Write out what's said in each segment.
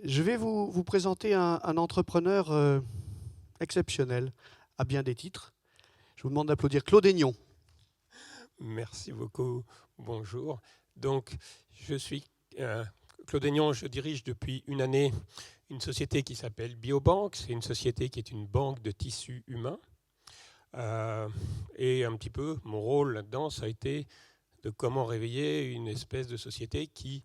Je vais vous présenter un entrepreneur exceptionnel à bien des titres. Je vous demande d'applaudir Claude Aignon. Merci beaucoup. Bonjour. Donc, je suis Claude Aignon. Je dirige depuis une année une société qui s'appelle Biobank. C'est une société qui est une banque de tissus humains. Et un petit peu, mon rôle là-dedans, ça a été de comment réveiller une espèce de société qui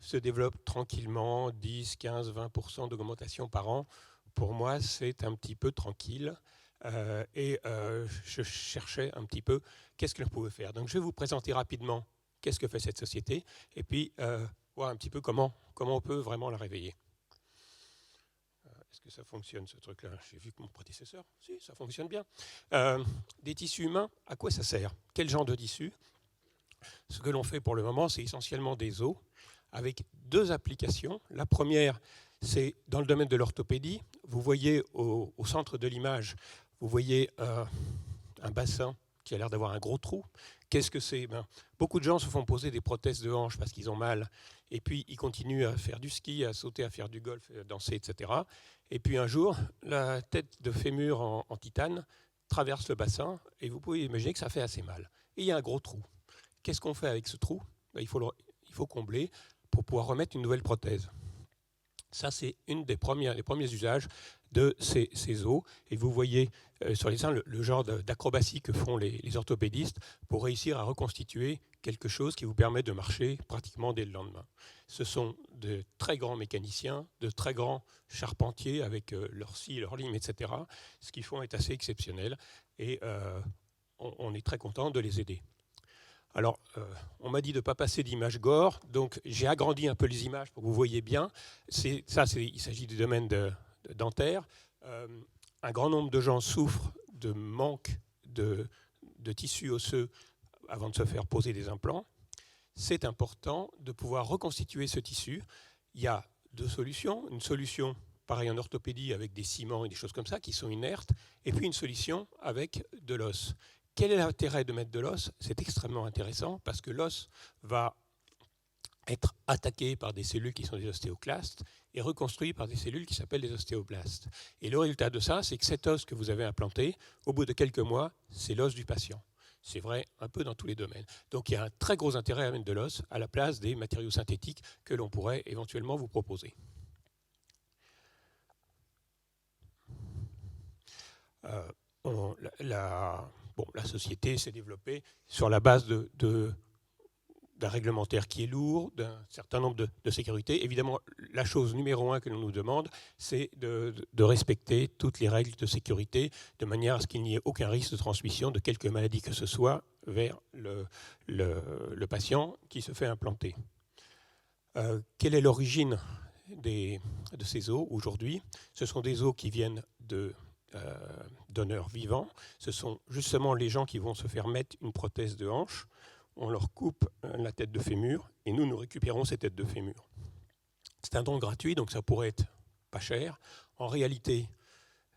se développe tranquillement, 10, 15, 20% d'augmentation par an. Pour moi, c'est un petit peu tranquille. Je cherchais un petit peu qu'est-ce que l'on pouvait faire. Donc je vais vous présenter rapidement qu'est-ce que fait cette société et puis voir un petit peu comment on peut vraiment la réveiller. Est-ce que ça fonctionne ce truc-là? J'ai vu que mon prédécesseur, si, ça fonctionne bien. Des tissus humains, à quoi ça sert? Quel genre de tissu? Ce que l'on fait pour le moment, c'est essentiellement des os avec deux applications. La première, c'est dans le domaine de l'orthopédie. Vous voyez au centre de l'image, vous voyez un bassin qui a l'air d'avoir un gros trou. Qu'est-ce que c'est? Beaucoup de gens se font poser des prothèses de hanche parce qu'ils ont mal. Et puis, ils continuent à faire du ski, à sauter, à faire du golf, à danser, etc. Et puis, un jour, la tête de fémur en titane traverse le bassin et vous pouvez imaginer que ça fait assez mal. Et il y a un gros trou. Qu'est-ce qu'on fait avec ce trou? Il faut combler pour pouvoir remettre une nouvelle prothèse. Ça, c'est les premiers usages de ces os. Et vous voyez sur les seins le genre d'acrobatie que font les orthopédistes pour réussir à reconstituer quelque chose qui vous permet de marcher pratiquement dès le lendemain. Ce sont de très grands mécaniciens, de très grands charpentiers avec leurs scies, leurs limes, etc. Ce qu'ils font est assez exceptionnel et on est très content de les aider. Alors, on m'a dit de ne pas passer d'images gore, donc j'ai agrandi un peu les images pour que vous voyez bien. Il s'agit du domaine dentaire. Un grand nombre de gens souffrent de manque de tissu osseux avant de se faire poser des implants. C'est important de pouvoir reconstituer ce tissu. Il y a deux solutions. Une solution, pareil en orthopédie, avec des ciments et des choses comme ça, qui sont inertes, et puis une solution avec de l'os. Quel est l'intérêt de mettre de l'os? C'est extrêmement intéressant parce que l'os va être attaqué par des cellules qui sont des ostéoclastes et reconstruit par des cellules qui s'appellent des ostéoblastes. Et le résultat de ça, c'est que cet os que vous avez implanté, au bout de quelques mois, c'est l'os du patient. C'est vrai un peu dans tous les domaines. Donc il y a un très gros intérêt à mettre de l'os à la place des matériaux synthétiques que l'on pourrait éventuellement vous proposer. La société s'est développée sur la base d'un réglementaire qui est lourd, d'un certain nombre de sécurités. Évidemment, la chose numéro 1 que l'on nous demande, c'est de respecter toutes les règles de sécurité de manière à ce qu'il n'y ait aucun risque de transmission de quelque maladie que ce soit vers le patient qui se fait implanter. Quelle est l'origine de ces os aujourd'hui? Ce sont des os qui viennent de donneurs vivants. Ce sont justement les gens qui vont se faire mettre une prothèse de hanche. On leur coupe la tête de fémur et nous récupérons ces têtes de fémur. C'est un don gratuit, donc ça pourrait être pas cher. En réalité,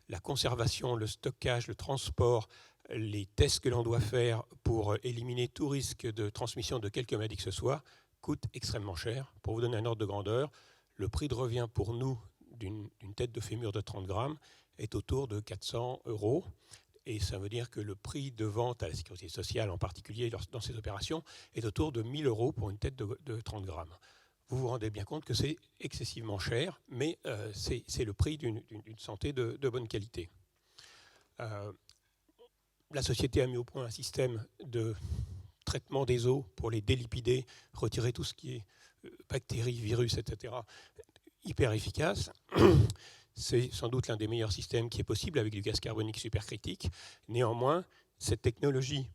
la conservation, le stockage, le transport, les tests que l'on doit faire pour éliminer tout risque de transmission de quelque maladie que ce soit coûtent extrêmement cher. Pour vous donner un ordre de grandeur, le prix de revient pour nous d'une tête de fémur de 30 grammes est autour de 400 €. Et ça veut dire que le prix de vente à la sécurité sociale, en particulier dans ces opérations, est autour de 1 000 € pour une tête de 30 grammes. Vous vous rendez bien compte que c'est excessivement cher, mais c'est le prix d'une santé de bonne qualité. La société a mis au point un système de traitement des os pour les délipider, retirer tout ce qui est bactéries, virus, etc. Hyper efficace. C'est sans doute l'un des meilleurs systèmes qui est possible avec du gaz carbonique supercritique. Néanmoins, cette technologie,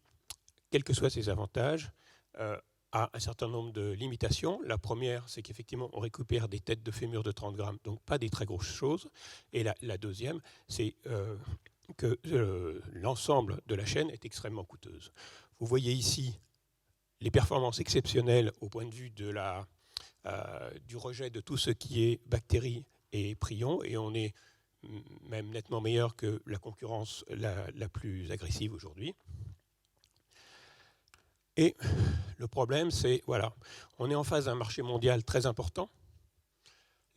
quels que soient ses avantages, a un certain nombre de limitations. La première, c'est qu'effectivement, on récupère des têtes de fémur de 30 grammes, donc pas des très grosses choses. Et la deuxième, c'est que l'ensemble de la chaîne est extrêmement coûteuse. Vous voyez ici les performances exceptionnelles au point de vue du rejet de tout ce qui est bactéries et prions, et on est même nettement meilleur que la concurrence la plus agressive aujourd'hui. Et le problème, c'est, voilà, on est en face d'un marché mondial très important.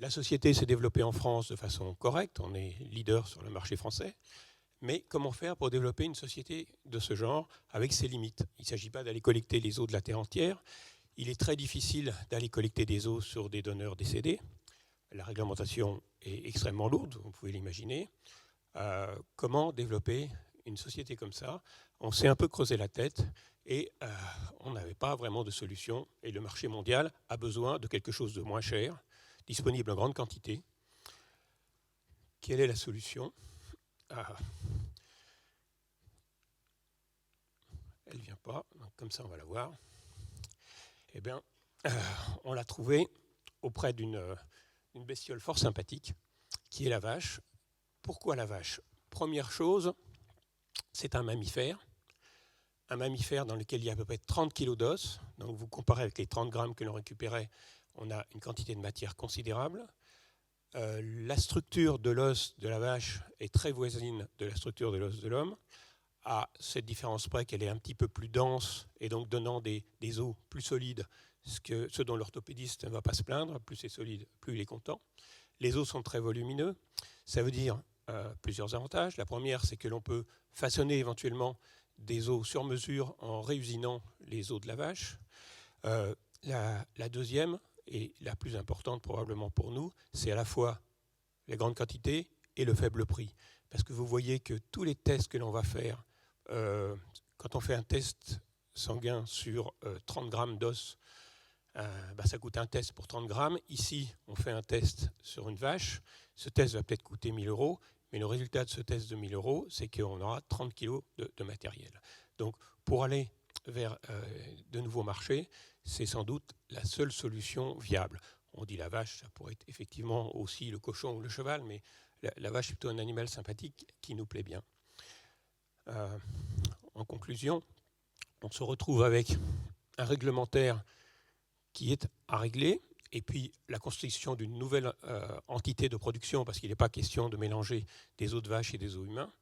La société s'est développée en France de façon correcte, on est leader sur le marché français, mais comment faire pour développer une société de ce genre avec ses limites? Il ne s'agit pas d'aller collecter les eaux de la Terre entière, il est très difficile d'aller collecter des eaux sur des donneurs décédés, la réglementation est extrêmement lourde, vous pouvez l'imaginer. Comment développer une société comme ça? On s'est un peu creusé la tête et on n'avait pas vraiment de solution. Et le marché mondial a besoin de quelque chose de moins cher, disponible en grande quantité. Quelle est la solution? Elle ne vient pas, donc comme ça on va la voir. Eh bien, on l'a trouvée auprès d'une bestiole fort sympathique, qui est la vache. Pourquoi la vache? Première chose, c'est un mammifère dans lequel il y a à peu près 30 kg d'os. Donc vous comparez avec les 30 grammes que l'on récupérait, on a une quantité de matière considérable. La structure de l'os de la vache est très voisine de la structure de l'os de l'homme, à cette différence près qu'elle est un petit peu plus dense et donc donnant des os plus solides, ce dont l'orthopédiste ne va pas se plaindre. Plus c'est solide, plus il est content. Les os sont très volumineux. Ça veut dire plusieurs avantages. La première, c'est que l'on peut façonner éventuellement des os sur mesure en réusinant les os de la vache. La deuxième, et la plus importante probablement pour nous, c'est à la fois la grande quantité et le faible prix. Parce que vous voyez que tous les tests que l'on va faire, quand on fait un test sanguin sur 30 grammes d'os, ça coûte un test pour 30 grammes. Ici, on fait un test sur une vache. Ce test va peut-être coûter 1 000 €, mais le résultat de ce test de 1 000 €, c'est qu'on aura 30 kg de matériel. Donc, pour aller vers de nouveaux marchés, c'est sans doute la seule solution viable. On dit la vache, ça pourrait être effectivement aussi le cochon ou le cheval, mais la vache est plutôt un animal sympathique qui nous plaît bien. En conclusion, on se retrouve avec un réglementaire qui est à régler, et puis la constitution d'une nouvelle entité de production, parce qu'il n'est pas question de mélanger des os de vache et des os humains.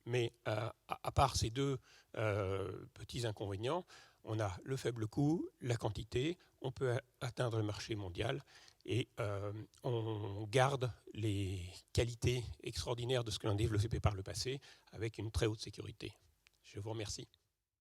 Mais à part ces deux petits inconvénients, on a le faible coût, la quantité, on peut atteindre le marché mondial, et on garde les qualités extraordinaires de ce que l'on a développé par le passé avec une très haute sécurité. Je vous remercie.